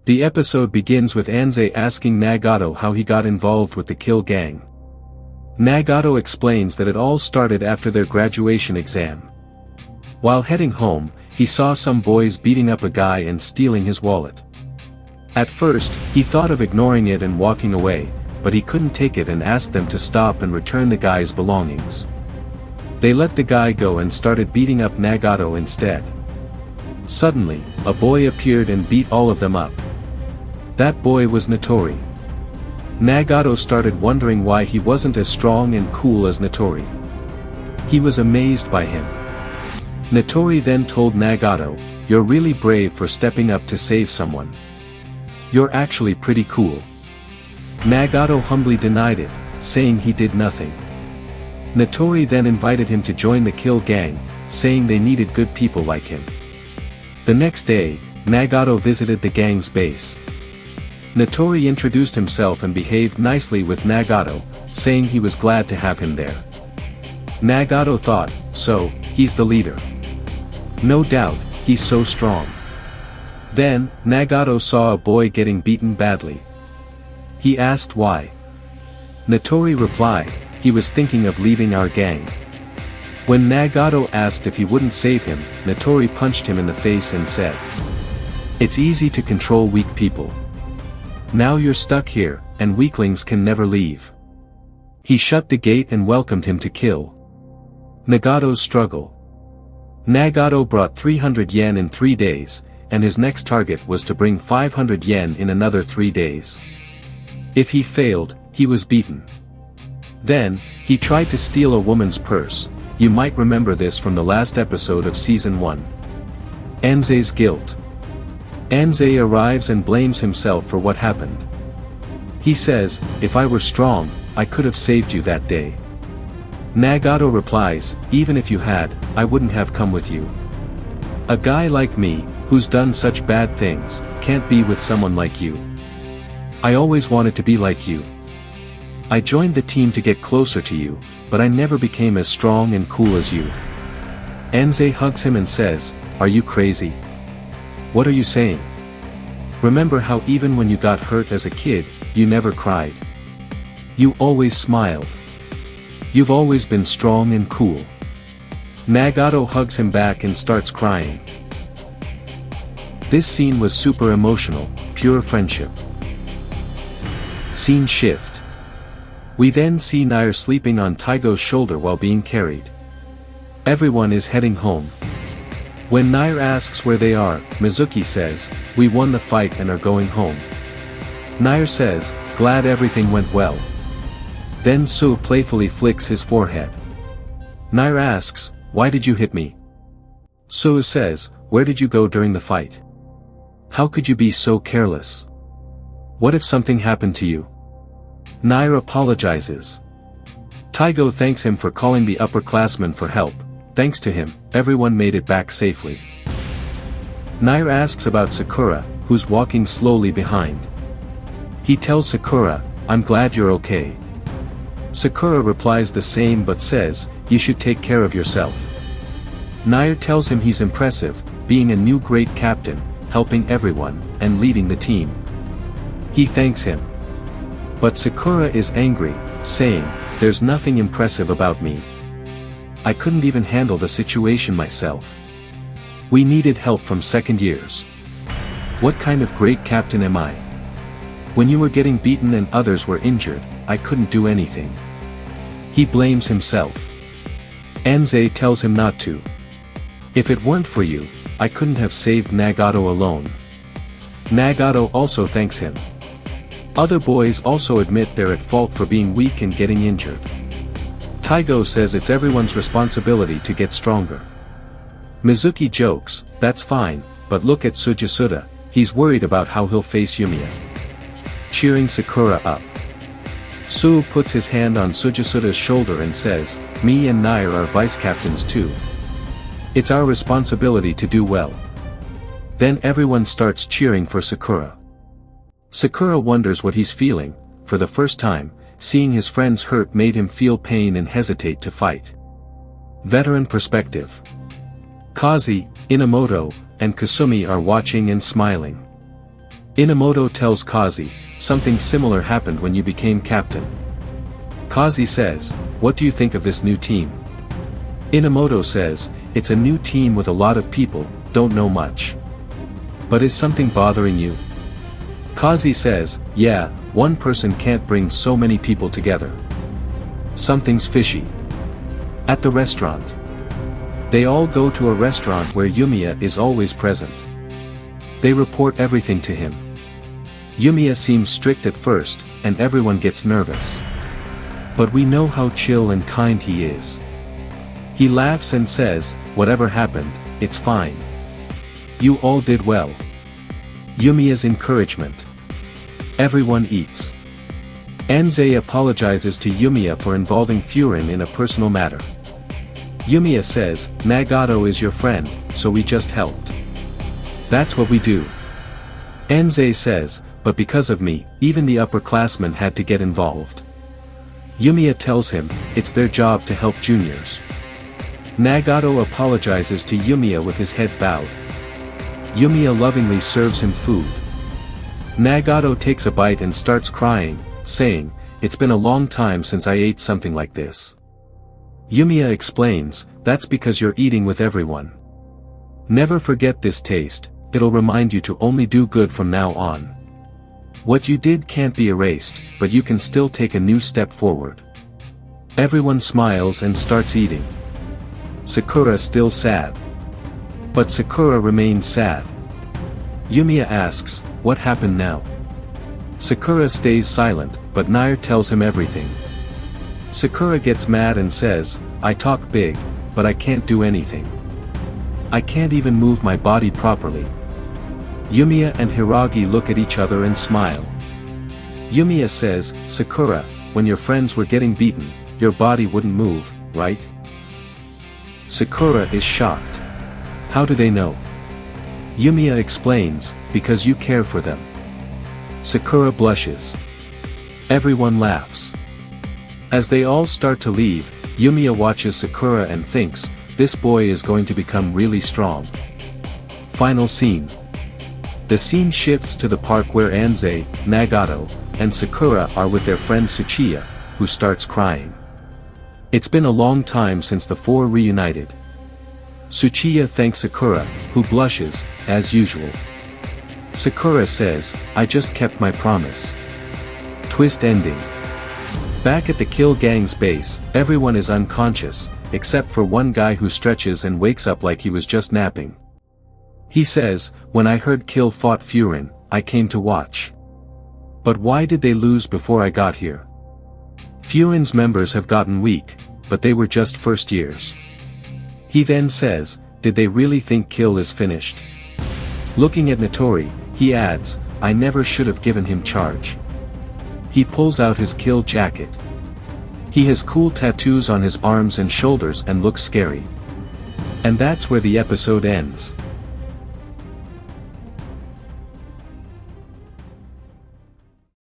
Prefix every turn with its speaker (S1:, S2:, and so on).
S1: The episode begins with Anze asking Nagato how he got involved with the Kill Gang. Nagato explains that it all started after their graduation exam. While heading home, he saw some boys beating up a guy and stealing his wallet. At first, he thought of ignoring it and walking away, but he couldn't take it and asked them to stop and return the guy's belongings. They let the guy go and started beating up Nagato instead. Suddenly, a boy appeared and beat all of them up. That boy was Notori. Nagato started wondering why he wasn't as strong and cool as Notori. He was amazed by him. Notori then told Nagato, "You're really brave for stepping up to save someone. You're actually pretty cool." Nagato humbly denied it, saying he did nothing. Notori then invited him to join the Kill Gang, saying they needed good people like him. The next day, Nagato visited the gang's base. Notori introduced himself and behaved nicely with Nagato, saying he was glad to have him there. Nagato thought, so, he's the leader. No doubt, he's so strong. Then, Nagato saw a boy getting beaten badly. He asked why. Notori replied, he was thinking of leaving our gang. When Nagato asked if he wouldn't save him, Notori punched him in the face and said, "It's easy to control weak people. Now you're stuck here, and weaklings can never leave." He shut the gate and welcomed him to kill. Nagato's struggle. Nagato brought 300 yen in 3 days, and his next target was to bring 500 yen in another 3 days. If he failed, he was beaten. Then, he tried to steal a woman's purse. You might remember this from the last episode of Season 1. Anze's guilt. Anze arrives and blames himself for what happened. He says, "If I were strong, I could have saved you that day." Nagato replies, "Even if you had, I wouldn't have come with you. A guy like me, who's done such bad things, can't be with someone like you. I always wanted to be like you. I joined the team to get closer to you, but I never became as strong and cool as you." Anze hugs him and says, "Are you crazy? What are you saying? Remember how even when you got hurt as a kid, you never cried. You always smiled. You've always been strong and cool." Nagato hugs him back and starts crying. This scene was super emotional, pure friendship. Scene shift. We then see Nair sleeping on Taigo's shoulder while being carried. Everyone is heading home. When Nair asks where they are, Mizuki says, "We won the fight and are going home." Nair says, "Glad everything went well." Then Sue playfully flicks his forehead. Nair asks, "Why did you hit me?" Sue says, "Where did you go during the fight? How could you be so careless? What if something happened to you?" Nair apologizes. Taigo thanks him for calling the upperclassmen for help. Thanks to him, everyone made it back safely. Nair asks about Sakura, who's walking slowly behind. He tells Sakura, "I'm glad you're okay." Sakura replies the same but says, "You should take care of yourself." Nair tells him he's impressive, being a new great captain, helping everyone, and leading the team. He thanks him. But Sakura is angry, saying, "There's nothing impressive about me. I couldn't even handle the situation myself. We needed help from second years. What kind of great captain am I? When you were getting beaten and others were injured, I couldn't do anything." He blames himself. Anze tells him not to. "If it weren't for you, I couldn't have saved Nagato alone." Nagato also thanks him. Other boys also admit they're at fault for being weak and getting injured. Taigo says it's everyone's responsibility to get stronger. Mizuki jokes, "That's fine, but look at Tsujisuda, he's worried about how he'll face Yumia." Cheering Sakura up. Sue puts his hand on Tsujisuda's shoulder and says, "Me and Nair are vice-captains too. It's our responsibility to do well." Then everyone starts cheering for Sakura. Sakura wonders what he's feeling. For the first time, seeing his friends hurt made him feel pain and hesitate to fight. Veteran perspective. Kazi, Inamoto, and Kasumi are watching and smiling. Inamoto tells Kazi, something similar happened when you became captain. Kazi says, what do you think of this new team? Inamoto says, it's a new team with a lot of people, don't know much. But is something bothering you? Kazi says, yeah, one person can't bring so many people together. Something's fishy. At the restaurant. They all go to a restaurant where Yumia is always present. They report everything to him. Yumia seems strict at first, and everyone gets nervous. But we know how chill and kind he is. He laughs and says, whatever happened, it's fine. You all did well. Yumiya's encouragement. Everyone eats. Anze apologizes to Yumia for involving Furin in a personal matter. Yumia says, Nagato is your friend, so we just helped. That's what we do. Anze says, but because of me, even the upperclassmen had to get involved. Yumia tells him, it's their job to help juniors. Nagato apologizes to Yumia with his head bowed. Yumia lovingly serves him food. Nagato takes a bite and starts crying, saying, it's been a long time since I ate something like this. Yumia explains, that's because you're eating with everyone. Never forget this taste, it'll remind you to only do good from now on. What you did can't be erased, but you can still take a new step forward. Everyone smiles and starts eating. Sakura still sad. But Sakura remains sad. Yumia asks, what happened now? Sakura stays silent, but Nair tells him everything. Sakura gets mad and says, I talk big, but I can't do anything. I can't even move my body properly. Yumia and Hiragi look at each other and smile. Yumia says, Sakura, when your friends were getting beaten, your body wouldn't move, right? Sakura is shocked. How do they know? Yumia explains, because you care for them. Sakura blushes. Everyone laughs. As they all start to leave, Yumia watches Sakura and thinks, this boy is going to become really strong. Final scene. The scene shifts to the park where Anze, Nagato, and Sakura are with their friend Tsuchiya, who starts crying. It's been a long time since the four reunited. Tsuchiya thanks Sakura, who blushes, as usual. Sakura says, I just kept my promise. Twist ending. Back at the Kill Gang's base, everyone is unconscious, except for one guy who stretches and wakes up like he was just napping. He says, when I heard Kill fought Furin, I came to watch. But why did they lose before I got here? Furin's members have gotten weak, but they were just first years. He then says, did they really think Kill is finished? Looking at Notori, he adds, I never should have given him charge. He pulls out his Kill jacket. He has cool tattoos on his arms and shoulders and looks scary. And that's where the episode ends.